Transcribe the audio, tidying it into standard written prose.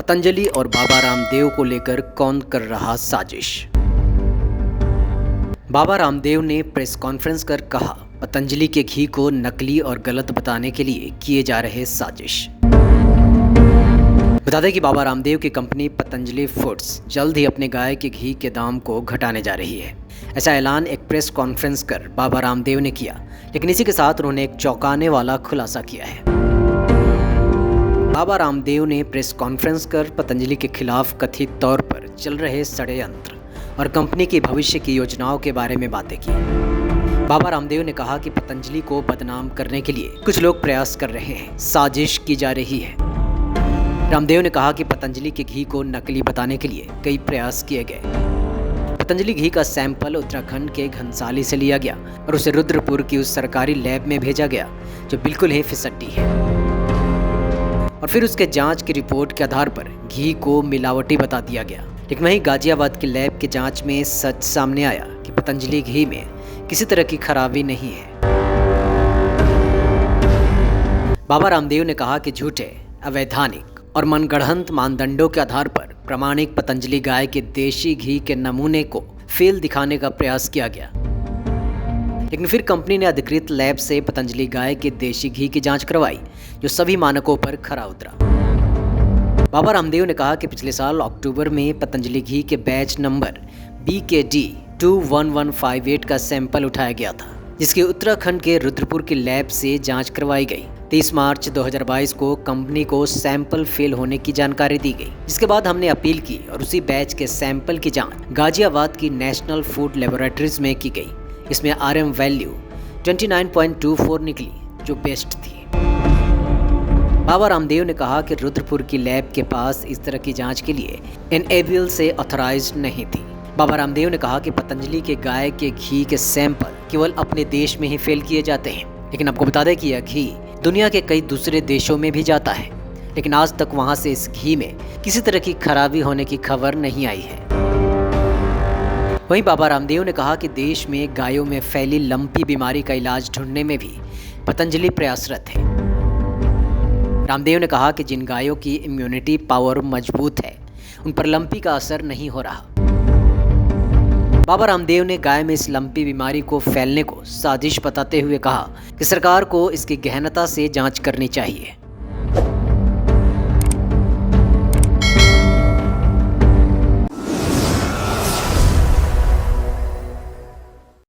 पतंजलि और बाबा रामदेव को लेकर कौन कर रहा साजिश। बाबा रामदेव ने प्रेस कॉन्फ्रेंस कर कहा, पतंजलि के घी को नकली और गलत बताने के लिए किए जा रहे साजिश। बता दें कि बाबा रामदेव की कंपनी पतंजलि फूड्स जल्द ही अपने गाय के घी के दाम को घटाने जा रही है। ऐसा ऐलान एक प्रेस कॉन्फ्रेंस कर बाबा रामदेव ने किया, लेकिन इसी के साथ उन्होंने एक चौंकाने वाला खुलासा किया है। बाबा रामदेव ने प्रेस कॉन्फ्रेंस कर पतंजलि के खिलाफ कथित तौर पर चल रहे षड्यंत्र और कंपनी की भविष्य की योजनाओं के बारे में बातें की। बाबा रामदेव ने कहा कि पतंजलि को बदनाम करने के लिए कुछ लोग प्रयास कर रहे हैं, साजिश की जा रही है। रामदेव ने कहा कि पतंजलि के घी को नकली बताने के लिए कई प्रयास किए गए। पतंजलि घी का सैंपल उत्तराखंड के घनसाली से लिया गया और उसे रुद्रपुर की उस सरकारी लैब में भेजा गया जो बिल्कुल ही फिसड्डी है, और फिर उसके जांच की रिपोर्ट के आधार पर घी को मिलावटी बता दिया गया। लेकिन वहीं गाजियाबाद की लैब की जांच में सच सामने आया कि पतंजलि घी में किसी तरह की खराबी नहीं है। बाबा रामदेव ने कहा कि झूठे, अवैधानिक और मनगढ़ंत मानदंडों के आधार पर प्रामाणिक पतंजलि गाय के देशी घी के नमूने को फेल दिखाने का प्रयास किया गया, लेकिन फिर कंपनी ने अधिकृत लैब से पतंजलि गाय के देशी घी की जांच करवाई जो सभी मानकों पर खरा उतरा। बाबा रामदेव ने कहा कि पिछले साल अक्टूबर में पतंजलि घी के बैच नंबर BKD 21158 का सैंपल उठाया गया था, जिसकी उत्तराखंड के रुद्रपुर की लैब से जांच करवाई गई। 30 मार्च 2022 को कंपनी को सैंपल फेल होने की जानकारी दी गई, जिसके बाद हमने अपील की और उसी बैच के सैंपल की जांच गाजियाबाद की नेशनल फूड लेबोरेटरीज में की गई। इसमें RM वैल्यू 29.24 निकली, जो बेस्ट थी। बाबा रामदेव ने कहा कि रुद्रपुर की लैब के पास इस तरह की जांच के लिए NABL से ऑथराइज्ड नहीं थी। बाबा रामदेव ने कहा कि पतंजलि के गाय के घी के सैंपल केवल अपने देश में ही फेल किए जाते हैं, लेकिन आपको बता दें कि यह घी दुनिया के कई दूसरे देशों में भी जाता है, लेकिन आज तक वहां से इस घी में किसी तरह की खराबी होने की खबर नहीं आई है। वहीं बाबा रामदेव ने कहा कि देश में गायों में फैली लंपी बीमारी का इलाज ढूंढने में भी पतंजलि प्रयासरत है। रामदेव ने कहा कि जिन गायों की इम्यूनिटी पावर मजबूत है, उन पर लंपी का असर नहीं हो रहा। बाबा रामदेव ने गाय में इस लंपी बीमारी को फैलने को साजिश बताते हुए कहा कि सरकार को इसकी गहनता से जांच करनी चाहिए।